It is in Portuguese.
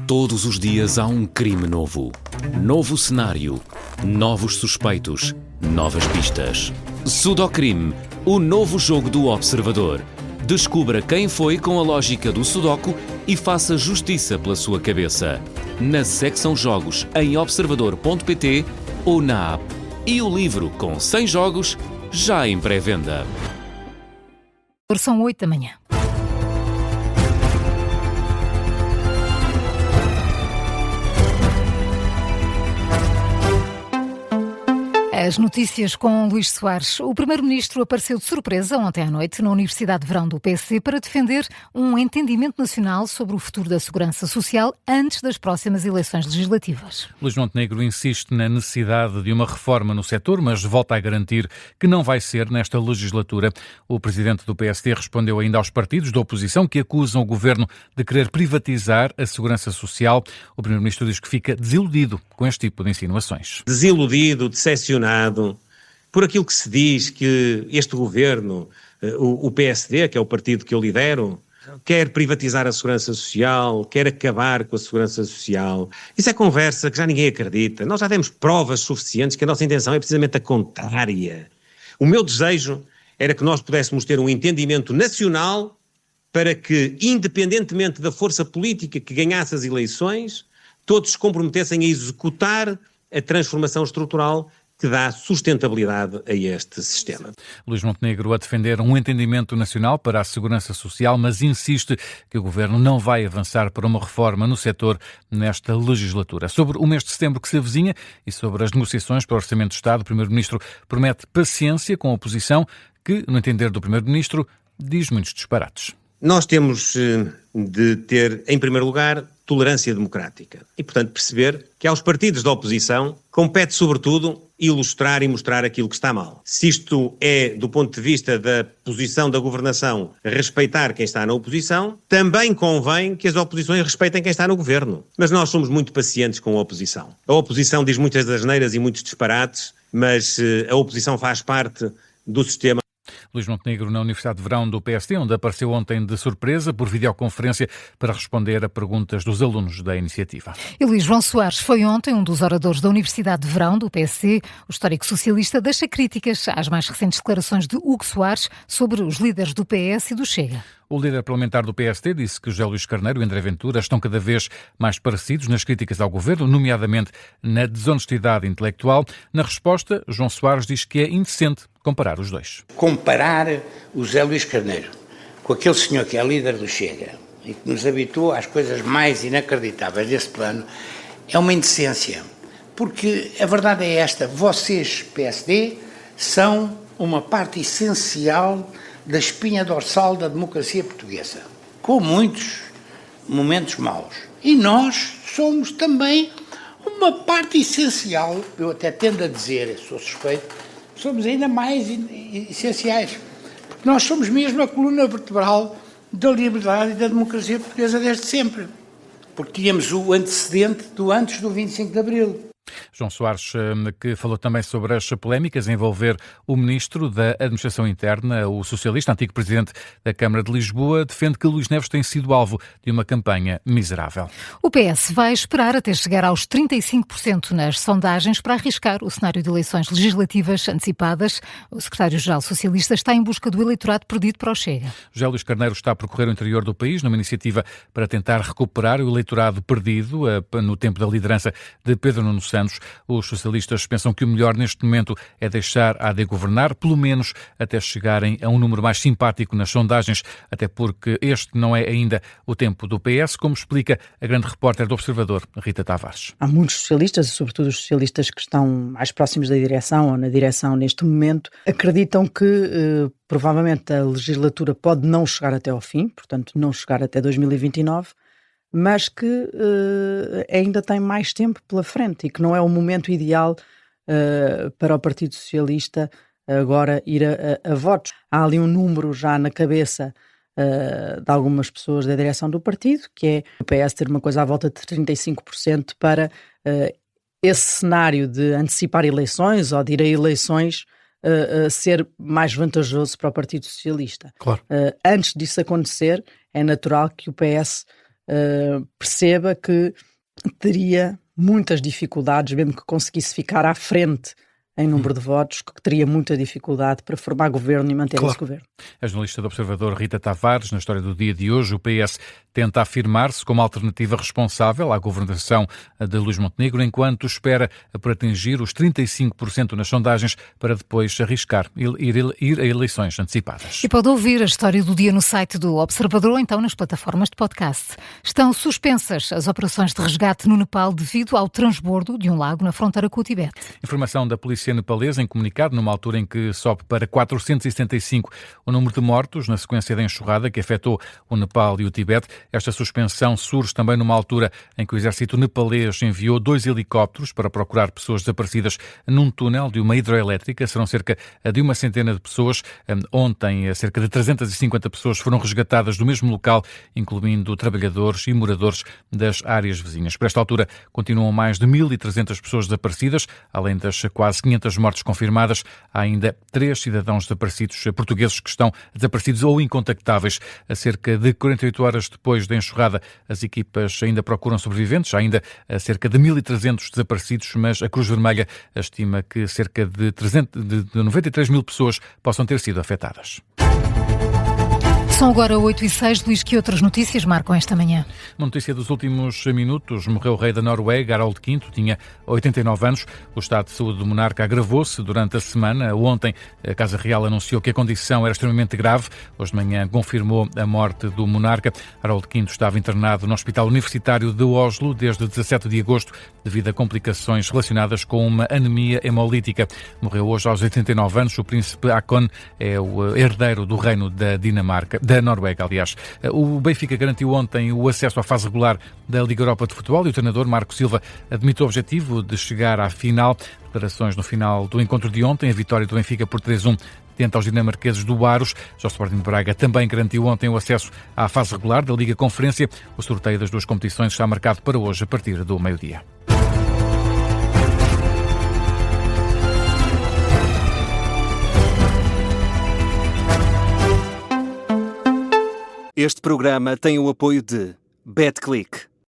Todos os dias há um crime novo. Novo cenário. Novos suspeitos. Novas pistas. Sudocrime, o novo jogo do Observador. Descubra quem foi com a lógica do Sudoku e faça justiça pela sua cabeça. Na secção Jogos em observador.pt ou na app. E o livro com 100 jogos já em pré-venda. São 8 da manhã. As notícias com Luís Soares. O Primeiro-Ministro apareceu de surpresa ontem à noite na Universidade de Verão do PSD para defender um entendimento nacional sobre o futuro da segurança social antes das próximas eleições legislativas. Luís Montenegro insiste na necessidade de uma reforma no setor, mas volta a garantir que não vai ser nesta legislatura. O presidente do PSD respondeu ainda aos partidos da oposição que acusam o governo de querer privatizar a segurança social. O Primeiro-Ministro diz que fica desiludido com este tipo de insinuações. Desiludido, decepcionado por aquilo que se diz que este governo, o PSD, que é o partido que eu lidero, quer privatizar a segurança social, quer acabar com a segurança social. Isso é conversa que já ninguém acredita. Nós já temos provas suficientes que a nossa intenção é precisamente a contrária. O meu desejo era que nós pudéssemos ter um entendimento nacional para que, independentemente da força política que ganhasse as eleições, todos se comprometessem a executar a transformação estrutural que dá sustentabilidade a este sistema. Luís Montenegro a defender um entendimento nacional para a segurança social, mas insiste que o governo não vai avançar para uma reforma no setor nesta legislatura. Sobre o mês de setembro que se avizinha e sobre as negociações para o Orçamento do Estado, o Primeiro-Ministro promete paciência com a oposição, que, no entender do Primeiro-Ministro, diz muitos disparates. Nós temos de ter, em primeiro lugar, tolerância democrática e, portanto, perceber que aos partidos da oposição compete, sobretudo, ilustrar e mostrar aquilo que está mal. Se isto é, do ponto de vista da posição da governação, respeitar quem está na oposição, também convém que as oposições respeitem quem está no governo. Mas nós somos muito pacientes com a oposição. A oposição diz muitas asneiras e muitos disparates, mas a oposição faz parte do sistema. Luís Montenegro na Universidade de Verão do PSD, onde apareceu ontem de surpresa por videoconferência para responder a perguntas dos alunos da iniciativa. E Luís João Soares foi ontem um dos oradores da Universidade de Verão do PSD. O histórico socialista deixa críticas às mais recentes declarações de Hugo Soares sobre os líderes do PS e do Chega. O líder parlamentar do PSD disse que José Luís Carneiro e André Ventura estão cada vez mais parecidos nas críticas ao governo, nomeadamente na desonestidade intelectual. Na resposta, João Soares diz que é indecente comparar os dois. Comparar o José Luís Carneiro com aquele senhor que é líder do Chega e que nos habituou às coisas mais inacreditáveis desse plano é uma indecência. Porque a verdade é esta: vocês, PSD, são uma parte essencial da espinha dorsal da democracia portuguesa, com muitos momentos maus. E nós somos também uma parte essencial, eu até tendo a dizer, sou suspeito, somos ainda mais essenciais. Porque nós somos mesmo a coluna vertebral da liberdade e da democracia portuguesa desde sempre. Porque tínhamos o antecedente do antes do 25 de Abril. João Soares, que falou também sobre as polémicas a envolver o Ministro da Administração Interna, o socialista, antigo Presidente da Câmara de Lisboa, defende que Luís Neves tem sido alvo de uma campanha miserável. O PS vai esperar até chegar aos 35% nas sondagens para arriscar o cenário de eleições legislativas antecipadas. O secretário-geral socialista está em busca do eleitorado perdido para o Chega. José Luís Carneiro está a percorrer o interior do país numa iniciativa para tentar recuperar o eleitorado perdido no tempo da liderança de Pedro Nuno Santos. Os socialistas pensam que o melhor neste momento é deixar a AD governar, pelo menos até chegarem a um número mais simpático nas sondagens, até porque este não é ainda o tempo do PS, como explica a grande repórter do Observador, Rita Tavares. Há muitos socialistas, sobretudo os socialistas que estão mais próximos da direção ou na direção neste momento, acreditam que provavelmente a legislatura pode não chegar até ao fim, portanto não chegar até 2029, mas que ainda tem mais tempo pela frente e que não é o momento ideal para o Partido Socialista agora ir a votos. Há ali um número já na cabeça de algumas pessoas da direção do partido, que é o PS ter uma coisa à volta de 35% para esse cenário de antecipar eleições ou de ir a eleições ser mais vantajoso para o Partido Socialista. Claro. Antes disso acontecer, é natural que o PS perceba que teria muitas dificuldades, mesmo que conseguisse ficar à frente em número de votos, que teria muita dificuldade para formar governo e manter esse governo. A jornalista do Observador Rita Tavares, na história do dia de hoje, o PS tenta afirmar-se como alternativa responsável à governação de Luís Montenegro, enquanto espera por atingir os 35% nas sondagens para depois arriscar ir a eleições antecipadas. E pode ouvir a história do dia no site do Observador ou então nas plataformas de podcast. Estão suspensas as operações de resgate no Nepal devido ao transbordo de um lago na fronteira com o Tibete. Informação da polícia nepalesa em comunicado, numa altura em que sobe para 475 o número de mortos na sequência da enxurrada que afetou o Nepal e o Tibete. Esta suspensão surge também numa altura em que o exército nepalês enviou 2 helicópteros para procurar pessoas desaparecidas num túnel de uma hidroelétrica. Serão cerca de uma centena de pessoas. Ontem, cerca de 350 pessoas foram resgatadas do mesmo local, incluindo trabalhadores e moradores das áreas vizinhas. Por esta altura, continuam mais de 1.300 pessoas desaparecidas, além das quase 500 mortes confirmadas. Há ainda 3 cidadãos desaparecidos portugueses que estão desaparecidos ou incontactáveis. A cerca de 48 horas depois da enxurrada, as equipas ainda procuram sobreviventes. Há ainda cerca de 1.300 desaparecidos, mas a Cruz Vermelha estima que cerca de 93 mil pessoas possam ter sido afetadas. São agora 8h06. Luís, que outras notícias marcam esta manhã? Uma notícia dos últimos minutos. Morreu o rei da Noruega, Harald V, tinha 89 anos. O estado de saúde do monarca agravou-se durante a semana. Ontem, a Casa Real anunciou que a condição era extremamente grave. Hoje de manhã confirmou a morte do monarca. Harald V estava internado no Hospital Universitário de Oslo desde 17 de agosto devido a complicações relacionadas com uma anemia hemolítica. Morreu hoje aos 89 anos. O príncipe Haakon é o herdeiro do reino da Noruega, aliás. O Benfica garantiu ontem o acesso à fase regular da Liga Europa de Futebol e o treinador Marco Silva admite o objetivo de chegar à final. Declarações no final do encontro de ontem, a vitória do Benfica por 3-1 diante aos dinamarqueses do Aros. Já o Sporting de Braga também garantiu ontem o acesso à fase regular da Liga Conferência. O sorteio das 2 competições está marcado para hoje a partir do meio-dia. Este programa tem o apoio de BetClick.